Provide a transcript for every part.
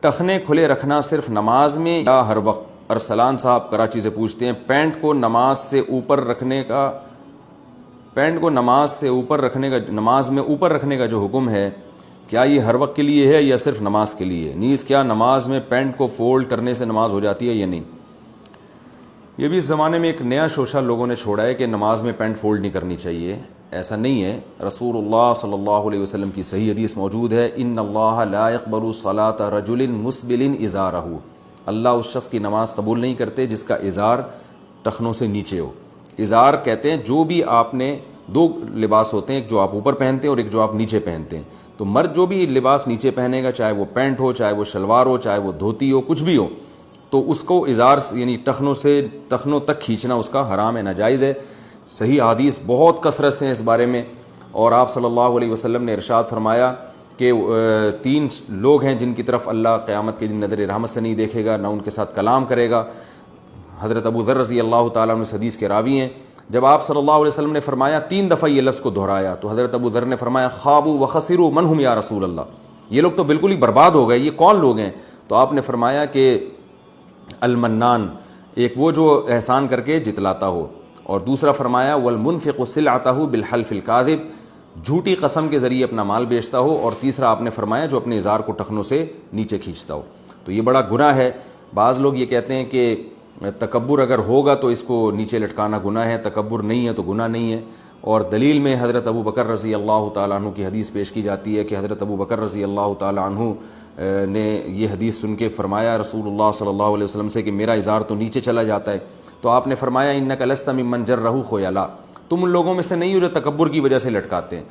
ٹخنے کھلے رکھنا صرف نماز میں یا ہر وقت؟ ارسلان صاحب کراچی سے پوچھتے ہیں پینٹ کو نماز میں اوپر رکھنے کا جو حکم ہے کیا یہ ہر وقت کے لیے ہے یا صرف نماز کے لیے؟ نیز کیا نماز میں پینٹ کو فولڈ کرنے سے نماز ہو جاتی ہے یا نہیں؟ یہ بھی اس زمانے میں ایک نیا شوشہ لوگوں نے چھوڑا ہے کہ نماز میں پینٹ فولڈ نہیں کرنی چاہیے. ایسا نہیں ہے. رسول اللہ صلی اللہ علیہ وسلم کی صحیح حدیث موجود ہے، ان اللہ لا يقبل صلاة رجل مسبل ازارہ، اللہ اس شخص کی نماز قبول نہیں کرتے جس کا ازار ٹخنوں سے نیچے ہو. ازار کہتے ہیں جو بھی آپ نے دو لباس ہوتے ہیں، ایک جو آپ اوپر پہنتے ہیں اور ایک جو آپ نیچے پہنتے ہیں. تو مرد جو بھی لباس نیچے پہنے گا، چاہے وہ پینٹ ہو، چاہے وہ شلوار ہو، چاہے وہ دھوتی ہو، کچھ بھی ہو، تو اس کو ازار یعنی ٹخنوں تک کھینچنا اس کا حرام ہے، ناجائز ہے. صحیح حدیث بہت کثرت سے ہیں اس بارے میں. اور آپ صلی اللہ علیہ وسلم نے ارشاد فرمایا کہ 3 لوگ ہیں جن کی طرف اللہ قیامت کے دن نظر رحمت سے نہیں دیکھے گا، نہ ان کے ساتھ کلام کرے گا. حضرت ابو ذر رضی اللہ تعالیٰ عنہ اس حدیث کے راوی ہیں. جب آپ صلی اللہ علیہ وسلم نے فرمایا 3 دفعہ یہ لفظ کو دہرایا تو حضرت ابو ذر نے فرمایا خابوا وخسروا من هم یا رسول اللہ، یہ لوگ تو بالکل ہی برباد ہو گئے، یہ کون لوگ ہیں؟ تو آپ نے فرمایا کہ المنان، ایک وہ جو احسان کر کے جتلاتا ہو، اور دوسرا فرمایا والمنفق سلعتہ بالحلف الکاذب، جھوٹی قسم کے ذریعے اپنا مال بیچتا ہو، اور تیسرا آپ نے فرمایا جو اپنے ازار کو ٹخنوں سے نیچے کھینچتا ہو. تو یہ بڑا گناہ ہے. بعض لوگ یہ کہتے ہیں کہ تکبر اگر ہوگا تو اس کو نیچے لٹکانا گناہ ہے، تکبر نہیں ہے تو گناہ نہیں ہے. اور دلیل میں حضرت ابو بکر رضی اللہ تعالیٰ عنہ کی حدیث پیش کی جاتی ہے کہ حضرت ابو بکر رضی اللہ تعالیٰ عنہ نے یہ حدیث سن کے فرمایا رسول اللہ صلی اللہ علیہ وسلم سے کہ میرا ازار تو نیچے چلا جاتا ہے. تو آپ نے فرمایا انک لست ممن جرہ خیلا، تم ان لوگوں میں سے نہیں ہو جو تکبر کی وجہ سے لٹکاتے ہیں.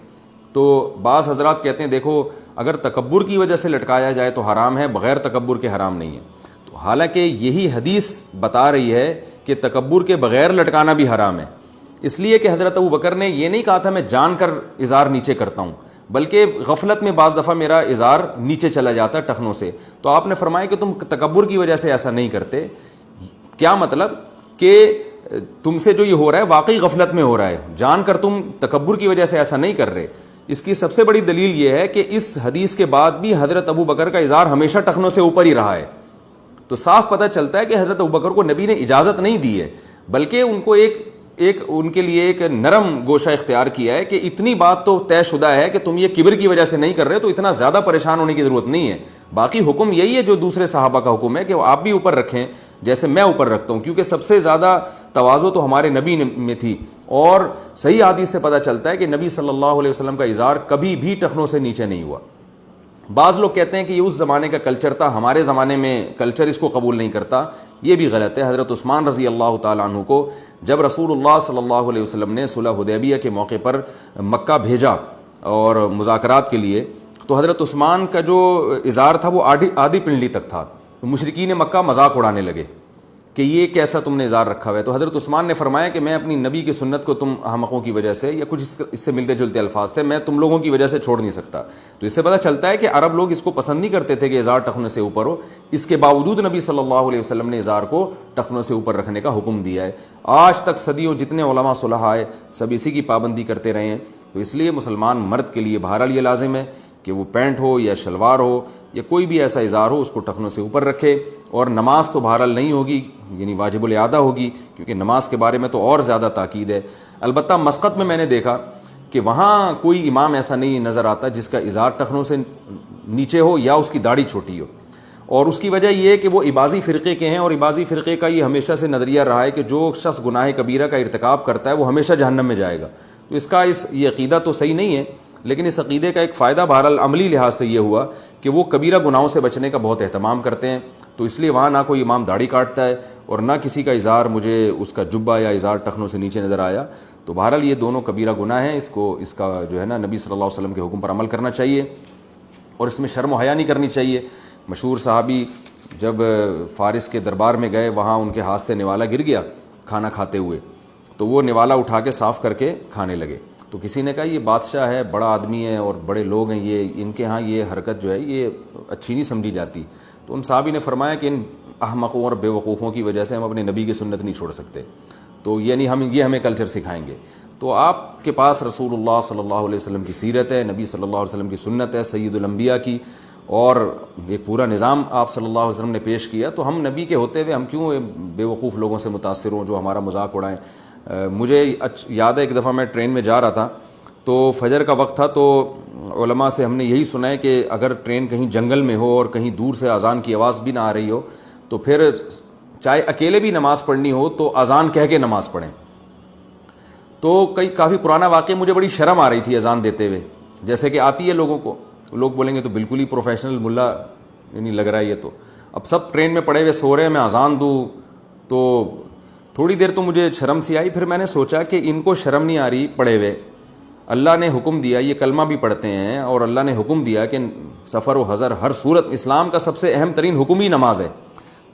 تو بعض حضرات کہتے ہیں دیکھو اگر تکبر کی وجہ سے لٹکایا جائے تو حرام ہے، بغیر تکبر کے حرام نہیں ہے. تو حالانکہ یہی حدیث بتا رہی ہے کہ تکبر کے بغیر لٹکانا بھی حرام ہے، اس لیے کہ حضرت ابو بکر نے یہ نہیں کہا تھا میں جان کر ازار نیچے کرتا ہوں، بلکہ غفلت میں بعض دفعہ میرا ازار نیچے چلا جاتا ہے ٹخنوں سے. تو آپ نے فرمایا کہ تم تکبر کی وجہ سے ایسا نہیں کرتے. کیا مطلب کہ تم سے جو یہ ہو رہا ہے واقعی غفلت میں ہو رہا ہے، جان کر تم تکبر کی وجہ سے ایسا نہیں کر رہے. اس کی سب سے بڑی دلیل یہ ہے کہ اس حدیث کے بعد بھی حضرت ابو بکر کا ازار ہمیشہ ٹخنوں سے اوپر ہی رہا ہے. تو صاف پتہ چلتا ہے کہ حضرت ابو بکر کو نبی نے اجازت نہیں دی ہے، بلکہ ان کو ان کے لیے ایک نرم گوشہ اختیار کیا ہے کہ اتنی بات تو طے شدہ ہے کہ تم یہ کبر کی وجہ سے نہیں کر رہے تو اتنا زیادہ پریشان ہونے کی ضرورت نہیں ہے. باقی حکم یہی ہے جو دوسرے صحابہ کا حکم ہے کہ آپ بھی اوپر رکھیں جیسے میں اوپر رکھتا ہوں، کیونکہ سب سے زیادہ تواضع تو ہمارے نبی میں تھی. اور صحیح حدیث سے پتہ چلتا ہے کہ نبی صلی اللہ علیہ وسلم کا ازار کبھی بھی ٹخنوں سے نیچے نہیں ہوا. بعض لوگ کہتے ہیں کہ یہ اس زمانے کا کلچر تھا، ہمارے زمانے میں کلچر اس کو قبول نہیں کرتا. یہ بھی غلط ہے. حضرت عثمان رضی اللہ تعالیٰ عنہ کو جب رسول اللہ صلی اللہ علیہ وسلم نے صلح حدیبیہ کے موقع پر مکہ بھیجا اور مذاکرات کے لیے، تو حضرت عثمان کا جو ازار تھا وہ آدھی پنڈلی تک تھا. تو مشرکین مکہ مذاق اڑانے لگے کہ یہ کیسا تم نے ازار رکھا ہوا ہے. تو حضرت عثمان نے فرمایا کہ میں اپنی نبی کی سنت کو تم احمقوں کی وجہ سے، یا کچھ اس سے ملتے جلتے الفاظ تھے، میں تم لوگوں کی وجہ سے چھوڑ نہیں سکتا. تو اس سے پتہ چلتا ہے کہ عرب لوگ اس کو پسند نہیں کرتے تھے کہ ازار ٹخنوں سے اوپر ہو. اس کے باوجود نبی صلی اللہ علیہ وسلم نے ازار کو ٹخنوں سے اوپر رکھنے کا حکم دیا ہے. آج تک صدیوں جتنے علماء صلحاء آئے سب اسی کی پابندی کرتے رہے ہیں. تو اس لیے مسلمان مرد کے لیے بہرحال یہ لازم ہے کہ وہ پینٹ ہو یا شلوار ہو یا کوئی بھی ایسا ازار ہو اس کو ٹخنوں سے اوپر رکھے. اور نماز تو بہرحال نہیں ہوگی، یعنی واجب الاعادہ ہوگی، کیونکہ نماز کے بارے میں تو اور زیادہ تاکید ہے. البتہ مسقط میں نے دیکھا کہ وہاں کوئی امام ایسا نہیں نظر آتا جس کا ازار ٹخنوں سے نیچے ہو یا اس کی داڑھی چھوٹی ہو. اور اس کی وجہ یہ ہے کہ وہ عباضی فرقے کے ہیں، اور عباضی فرقے کا یہ ہمیشہ سے نظریہ رہا ہے کہ جو شخص گناہ کبیرہ کا ارتکاب کرتا ہے وہ ہمیشہ جہنم میں جائے گا. تو اس کا یہ عقیدہ تو صحیح نہیں ہے، لیکن اس عقیدے کا ایک فائدہ بہرحال عملی لحاظ سے یہ ہوا کہ وہ کبیرہ گناہوں سے بچنے کا بہت اہتمام کرتے ہیں. تو اس لیے وہاں نہ کوئی امام داڑھی کاٹتا ہے اور نہ کسی کا ازار مجھے اس کا جبہ یا ازار ٹخنوں سے نیچے نظر آیا. تو بہرحال یہ دونوں کبیرہ گناہ ہیں. اس کا جو ہے نا نبی صلی اللہ علیہ وسلم کے حکم پر عمل کرنا چاہیے اور اس میں شرم و حیا نہیں کرنی چاہیے. مشہور صحابی جب فارس کے دربار میں گئے، وہاں ان کے ہاتھ سے نوالا گر گیا کھانا کھاتے ہوئے، تو وہ نوالا اٹھا کے صاف کر کے کھانے لگے. تو کسی نے کہا یہ بادشاہ ہے، بڑا آدمی ہے اور بڑے لوگ ہیں، یہ ان کے ہاں یہ حرکت جو ہے یہ اچھی نہیں سمجھی جاتی. تو ان صحابی نے فرمایا کہ ان احمقوں اور بے وقوفوں کی وجہ سے ہم اپنے نبی کی سنت نہیں چھوڑ سکتے، تو یعنی ہمیں کلچر سکھائیں گے. تو آپ کے پاس رسول اللہ صلی اللہ علیہ وسلم کی سیرت ہے، نبی صلی اللہ علیہ وسلم کی سنت ہے، سید الانبیاء کی، اور ایک پورا نظام آپ صلی اللہ علیہ وسلم نے پیش کیا، تو ہم نبی کے ہوتے ہوئے ہم کیوں بے وقوف لوگوں سے متاثر ہوں جو ہمارا مذاق اڑائیں. مجھے یاد ہے ایک دفعہ میں ٹرین میں جا رہا تھا تو فجر کا وقت تھا، تو علماء سے ہم نے یہی سنا ہے کہ اگر ٹرین کہیں جنگل میں ہو اور کہیں دور سے اذان کی آواز بھی نہ آ رہی ہو تو پھر چاہے اکیلے بھی نماز پڑھنی ہو تو اذان کہہ کے نماز پڑھیں. تو کافی پرانا واقعہ، مجھے بڑی شرم آ رہی تھی اذان دیتے ہوئے، جیسے کہ آتی ہے لوگوں کو، لوگ بولیں گے تو بالکل ہی پروفیشنل ملا نہیں لگ رہا ہے یہ. تو اب سب ٹرین میں پڑے ہوئے سو رہے ہیں، میں اذان دوں تو تھوڑی دیر تو مجھے شرم سی آئی. پھر میں نے سوچا کہ ان کو شرم نہیں آ رہی پڑے ہوئے، اللہ نے حکم دیا، یہ کلمہ بھی پڑھتے ہیں اور اللہ نے حکم دیا کہ سفر و حضر ہر صورت اسلام کا سب سے اہم ترین حکم ہی نماز ہے.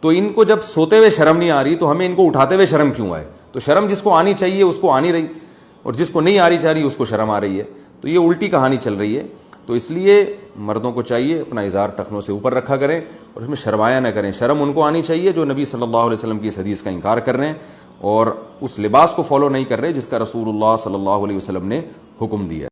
تو ان کو جب سوتے ہوئے شرم نہیں آ رہی تو ہمیں ان کو اٹھاتے ہوئے شرم کیوں آئے؟ تو شرم جس کو آنی چاہیے اس کو آ نہیں رہی، اور جس کو نہیں آ رہی چاہ رہی اس کو شرم آ رہی ہے. تو یہ الٹی کہانی چل رہی ہے. تو اس لیے مردوں کو چاہیے اپنا اظہار ٹخنوں سے اوپر رکھا کریں اور اس میں شرمایا نہ کریں. شرم ان کو آنی چاہیے جو نبی صلی اللہ علیہ وسلم کی اس حدیث کا انکار کر رہے ہیں اور اس لباس کو فالو نہیں کر رہے جس کا رسول اللہ صلی اللہ علیہ وسلم نے حکم دیا.